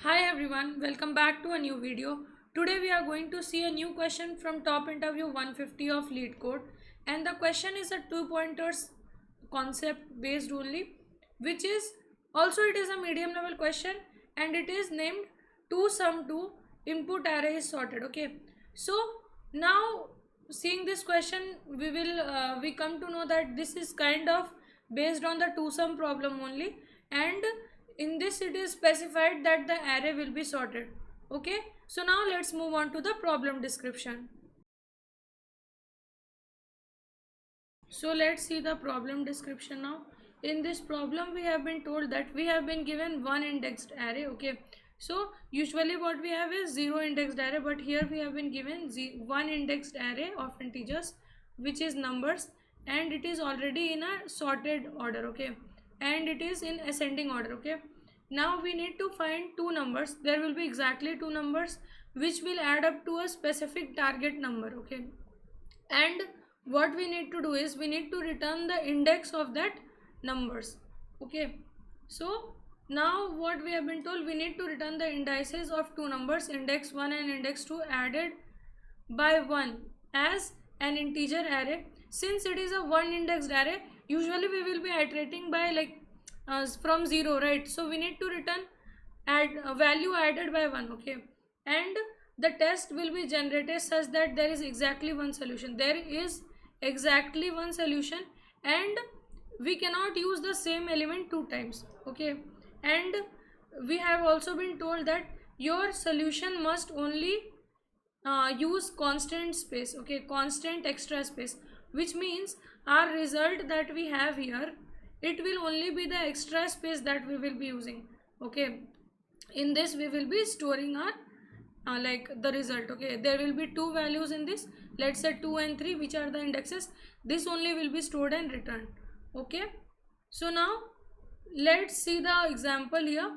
Hi everyone, welcome back to a new video. Today we are going to see a new question from top interview 150 of lead code, and the question is a two pointers concept based only, which is also it is a medium level question, and it is named to sum to input array is sorted. Okay, so now seeing this question we come to know that this is kind of based on the two sum problem only, and in this it is specified that the array will be sorted. Okay, so now let's move on to the problem description. So let's see the problem description now. In this problem we have been told that we have been given one indexed array. Okay, so usually what we have is zero indexed array, but here we have been given one indexed array of integers, which is numbers, and it is already in a sorted order. Okay, and it is in ascending order. Okay, now we need to find two numbers. There will be exactly two numbers which will add up to a specific target number. Okay, and what we need to do is we need to return the index of that numbers. Okay, so now what we have been told, we need to return the indices of two numbers, index 1 and index 2, added by 1 as an integer array. Since it is a one indexed array, usually we will be iterating by from 0, right? So we need to return add a value added by 1. Okay, and the test will be generated such that there is exactly one solution. There is exactly one solution, and we cannot use the same element two times. Okay, and we have also been told that your solution must only use constant space. Okay, constant extra space, which means our result that we have here, it will only be the extra space that we will be using. Okay, in this we will be storing our the result. Okay, there will be two values in this, let's say 2 and 3, which are the indexes. This only will be stored and returned. Okay, so now let's see the example here.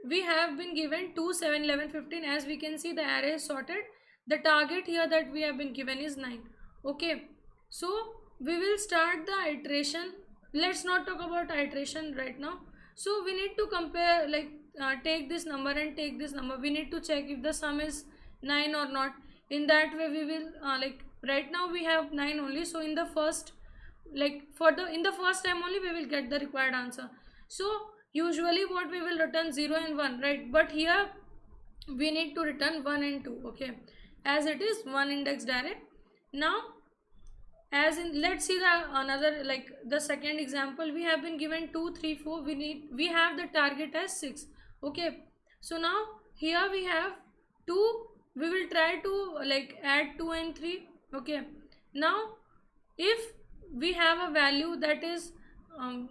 We have been given 2, 7, 11, 15. As we can see, the array is sorted. The target here that we have been given is 9. Okay, so we will start the iteration. Let's not talk about iteration right now. So we need to compare, take this number and take this number. We need to check if the sum is 9 or not. In that way we will right now we have 9 only, so in the first in the first time only we will get the required answer. So usually what we will return 0 and 1, right? But here we need to return 1 and 2. Okay, as it is one indexed array. Now, as in, let's see the another, the second example. We have been given 2, 3, 4. We have the target as 6. Okay, so now here we have 2. We will try to add 2 and 3. Okay, now if we have a value that is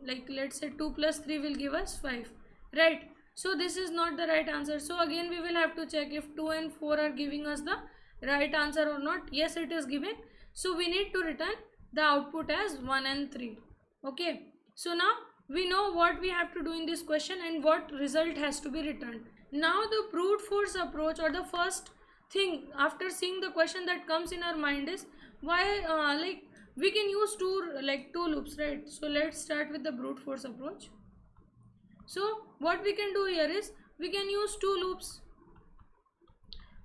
let's say 2 plus 3 will give us 5, right? So this is not the right answer. So again we will have to check if 2 and 4 are giving us the right answer or not. Yes, it is given, so we need to return the output as 1 and 3. Okay, so now we know what we have to do in this question and what result has to be returned. Now the brute force approach, or the first thing after seeing the question that comes in our mind, is why we can use two loops, right? So let's start with the brute force approach. So what we can do here is we can use two loops.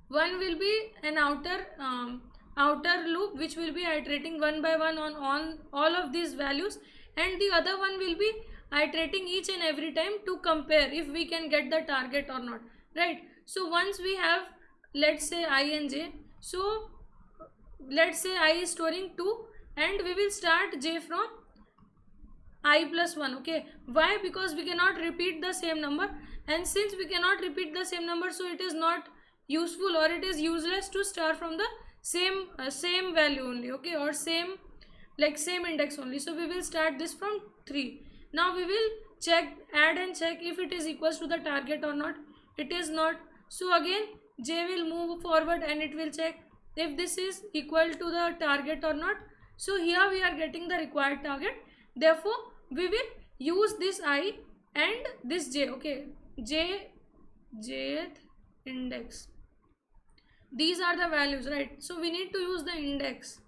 One will be an outer loop which will be iterating one by one on all of these values, and the other one will be iterating each and every time to compare if we can get the target or not, right? So once we have, let's say, I and j, so let's say I is storing 2 and we will start j from I plus 1. Okay, why? Because we cannot repeat the same number, and since we cannot repeat the same number, so it is not useful, or it is useless to start from the same value only. Okay, or same index only. So we will start this from 3. Now we will add and check if it is equals to the target or not. It is not, so again j will move forward and it will check if this is equal to the target or not. So here we are getting the required target, therefore we will use this I and this j. Okay, jth index, these are the values, right? So we need to use the index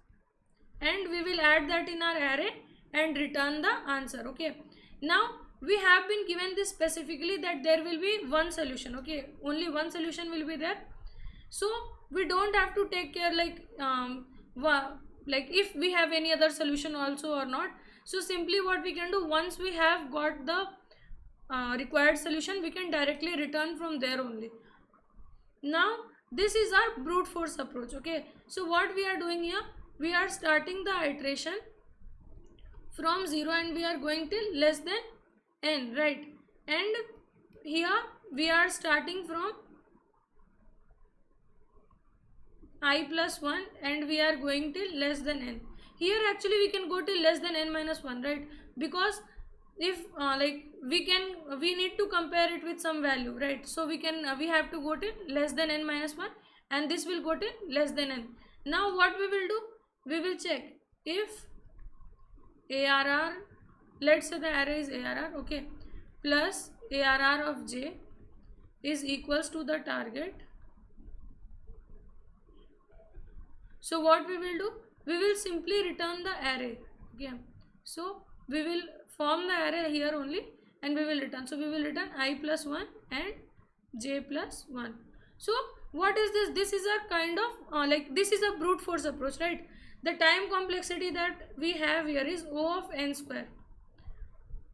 and we will add that in our array and return the answer. Okay, now we have been given this specifically that there will be one solution. Okay, only one solution will be there. So we don't have to take care like like if we have any other solution also or not. So simply what we can do, once we have got the required solution, we can directly return from there only. Now this is our brute force approach. Okay, so what we are doing here, we are starting the iteration from 0 and we are going till less than n, right? And here we are starting from I plus 1 and we are going till less than n. Here actually we can go till less than n minus 1, right? Because if like we need to compare it with some value, right? So we can we have to go till less than n minus 1 and this will go till less than n. Now what we will do, we will check if ARR, let's say the array is ARR, okay, plus ARR of j is equals to the target. So what we will do, we will simply return the array. Okay, so we will form the array here only and we will return. So we will return I plus 1 and j plus 1. So what is this? This is a kind of like this is a brute force approach, right? The time complexity that we have here is O of n square.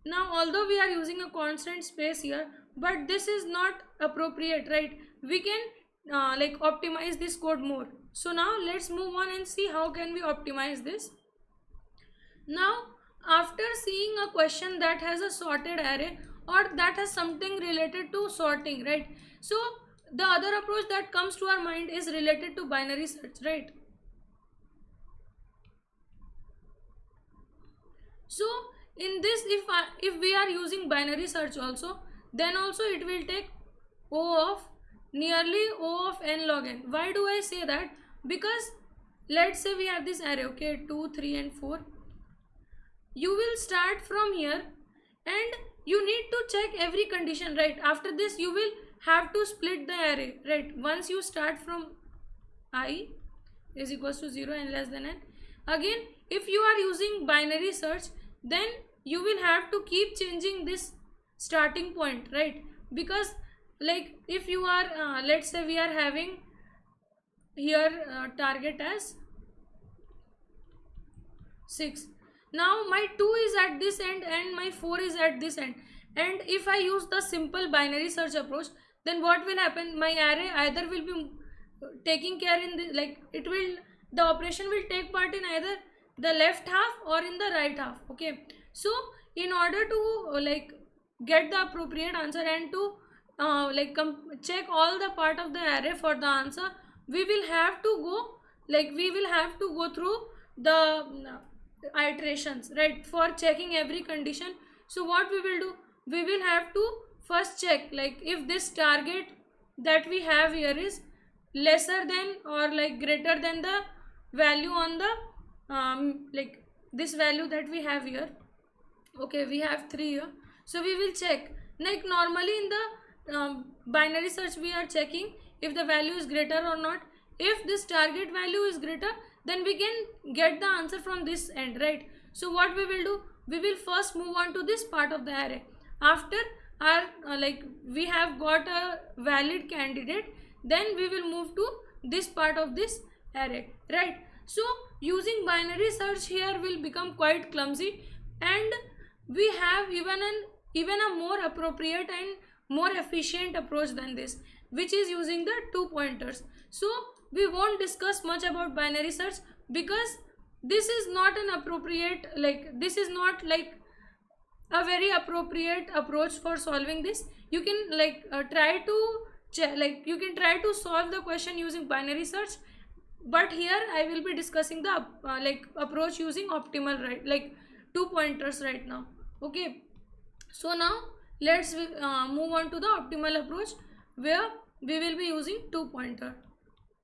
Now although we are using a constant space here, but this is not appropriate, right? We can like optimize this code more. So now let's move on and see how can we optimize this. Now after seeing a question that has a sorted array or that has something related to sorting, right? So the other approach that comes to our mind is related to binary search, right? So in this, if we are using binary search also, then also it will take O of nearly O of n log n. Why do I say that? Because let's say we have this array, okay, 2, 3 and 4. You will start from here and you need to check every condition, right? After this you will have to split the array, right? Once you start from I is equals to 0 and less than n. Again, if you are using binary search, then you will have to keep changing this starting point, right? Because like if you are let's say we are having here target as 6. Now my 2 is at this end and my 4 is at this end, and if I use the simple binary search approach, then what will happen, my array either will be taking care in the like it will, the operation will take part in either the left half or in the right half. Okay, so in order to like get the appropriate answer and to like check all the part of the array for the answer, we will have to go like we will have to go through the iterations, right, for checking every condition. So what we will do, we will have to first check like if this target that we have here is lesser than or like greater than the value on the like this value that we have here. Okay, we have 3 here, so we will check like normally in the binary search we are checking if the value is greater or not. If this target value is greater, then we can get the answer from this end, right? So what we will do, we will first move on to this part of the array. After our like we have got a valid candidate, then we will move to this part of this array, right? So using binary search here will become quite clumsy, and we have even a more appropriate and more efficient approach than this, which is using the 2 pointers. So we won't discuss much about binary search because this is not an appropriate, like this is not like a very appropriate approach for solving this. You can like try to like you can try to solve the question using binary search, but here I will be discussing the like approach using optimal, right, like 2 pointers right now. Okay, so now let's move on to the optimal approach where we will be using 2 pointer.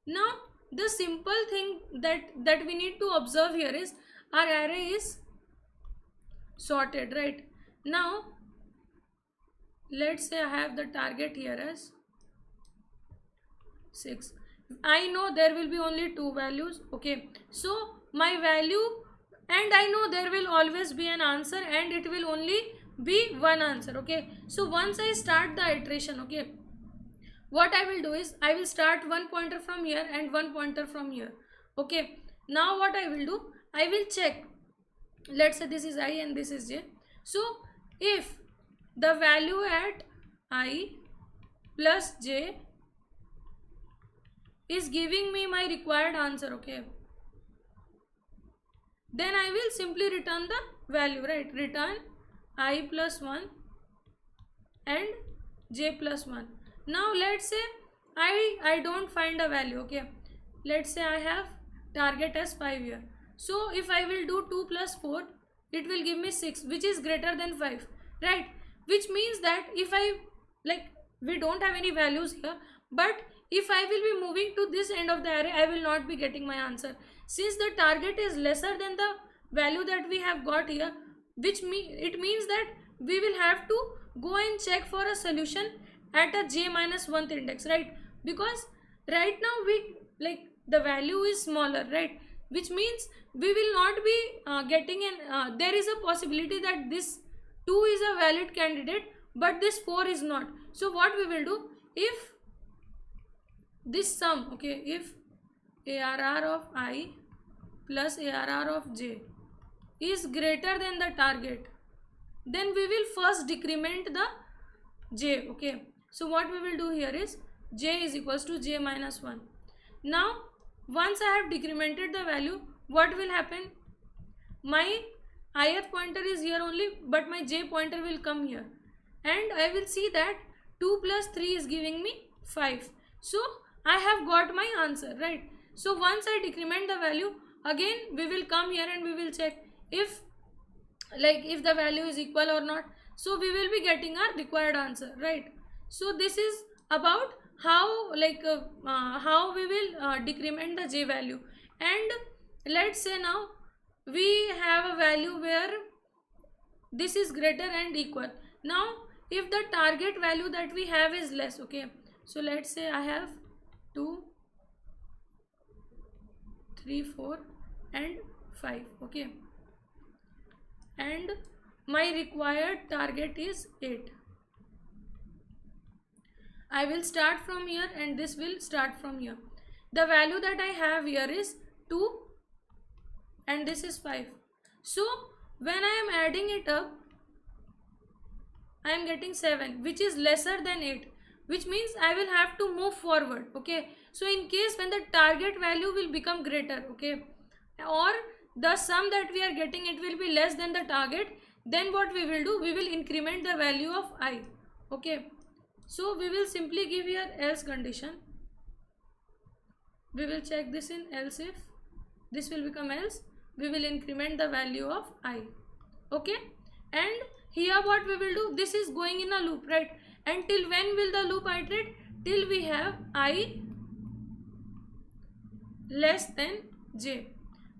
Now the simple thing that we need to observe here is our array is sorted, right? Now let's say I have the target here as 6. I know there will be only 2 values. Okay, so my value, and I know there will always be an answer and it will only be one answer. Okay, so once I start the iteration, okay, what I will do is I will start one pointer from here and one pointer from here. Okay, now what I will do, I will check, let's say this is I and this is j. So if the value at I plus j is giving me my required answer, okay, then I will simply return the value, right? Return I plus 1 and j plus 1. Now let's say I don't find a value, okay, let's say I have target as 5 here. So if I will do 2 plus 4, it will give me 6, which is greater than 5, right? Which means that if I, like, we don't have any values here, but if I will be moving to this end of the array, I will not be getting my answer, since the target is lesser than the value that we have got here, which it means that we will have to go and check for a solution at a j minus 1th index, right? Because right now we, like, the value is smaller, right? Which means we will not be getting an there is a possibility that this 2 is a valid candidate but this 4 is not. So what we will do, if this sum, okay, if ARR of I plus ARR of j is greater than the target, then we will first decrement the j, okay. So what we will do here is j is equals to j minus 1. Now once I have decremented the value, what will happen, my ith pointer is here only, but my j pointer will come here, and I will see that 2 plus 3 is giving me 5. So I have got my answer, right? So once I decrement the value, again we will come here and we will check if, like, if the value is equal or not. So we will be getting our required answer, right? So this is about how, like, how we will decrement the j value. And let's say now we have a value where this is greater and equal. Now if the target value that we have is less, okay, so let's say I have 2, 3, 4 and 5, okay, and my required target is 8. I will start from here and this will start from here. The value that I have here is 2 and this is 5. So when I am adding it up, I am getting 7, which is lesser than 8, which means I will have to move forward, okay. So in case when the target value will become greater, okay, or the sum that we are getting, it will be less than the target, then what we will do, we will increment the value of I, okay. So we will simply give here else condition. We will check this in else. If this will become else, we will increment the value of I, okay. And here what we will do, this is going in a loop, right? And till when will the loop iterate? Till we have I less than j.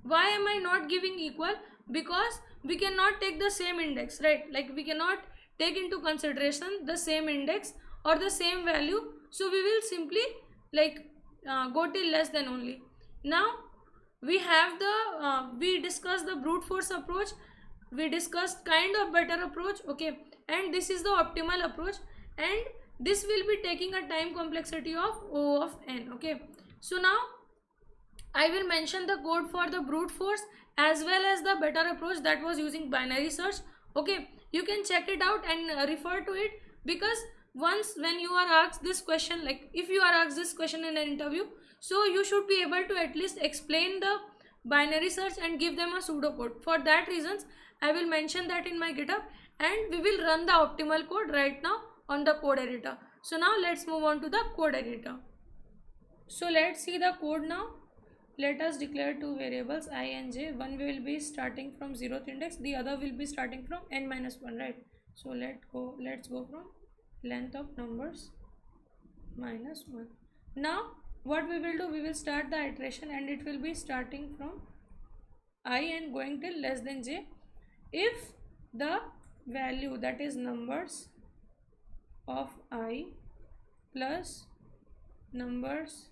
Why am I not giving equal? Because we cannot take the same index, right? Like, we cannot take into consideration the same index or the same value, so we will simply, like, go till less than only. Now we have the we discussed the brute force approach, we discussed kind of better approach, okay, and this is the optimal approach, and this will be taking a time complexity of O of n, okay. So now I will mention the code for the brute force as well as the better approach that was using binary search, okay. You can check it out and refer to it, because once when you are asked this question, like if you are asked this question in an interview, so you should be able to at least explain the binary search and give them a pseudocode. For that reasons, I will mention that in my GitHub, and we will run the optimal code right now on the code editor. So now let's move on to the code editor. So let's see the code now. Let us declare two variables I and j. One will be starting from 0th index, the other will be starting from n minus 1, right? So let's go from length of numbers minus 1. Now what we will do, we will start the iteration and it will be starting from I and going till less than j if the value, that is numbers of I plus numbers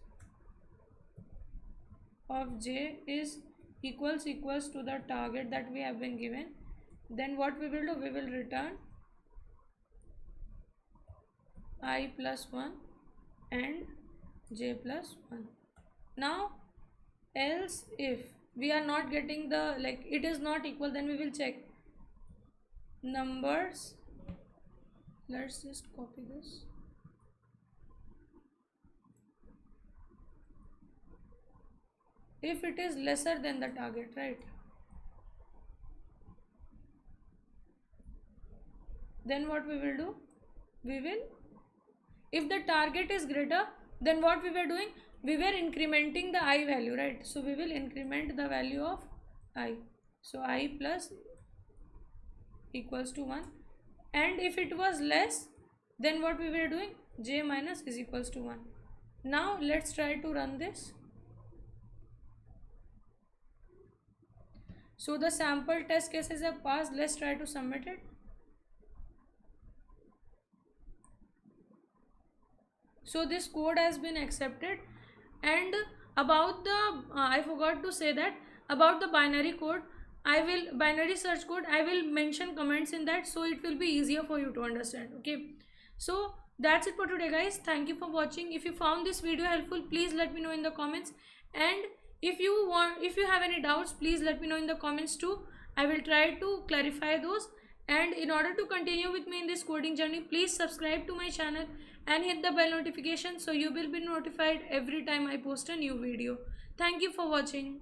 of j is equals to the target that we have been given. Then what we will do, we will return I plus 1 and j plus 1. Now else if we are not getting the, like, it is not equal, then we will check numbers. Let's just copy this. If it is lesser than the target, right, then what we will do, we will, if the target is greater, then what we were doing, we were incrementing the I value, right? So we will increment the value of I. So I plus equals to 1. And if it was less, then what we were doing, j minus is equals to 1. Now let's try to run this. So the sample test cases have passed. Let's try to submit it. So this code has been accepted. And about the I forgot to say that about the binary code, binary search code, I will mention comments in that, so it will be easier for you to understand. Okay, so that's it for today, guys. Thank you for watching. If you found this video helpful, please let me know in the comments. And if you have any doubts, please let me know in the comments too. I will try to clarify those. And in order to continue with me in this coding journey, please subscribe to my channel and hit the bell notification so you will be notified every time I post a new video. Thank you for watching.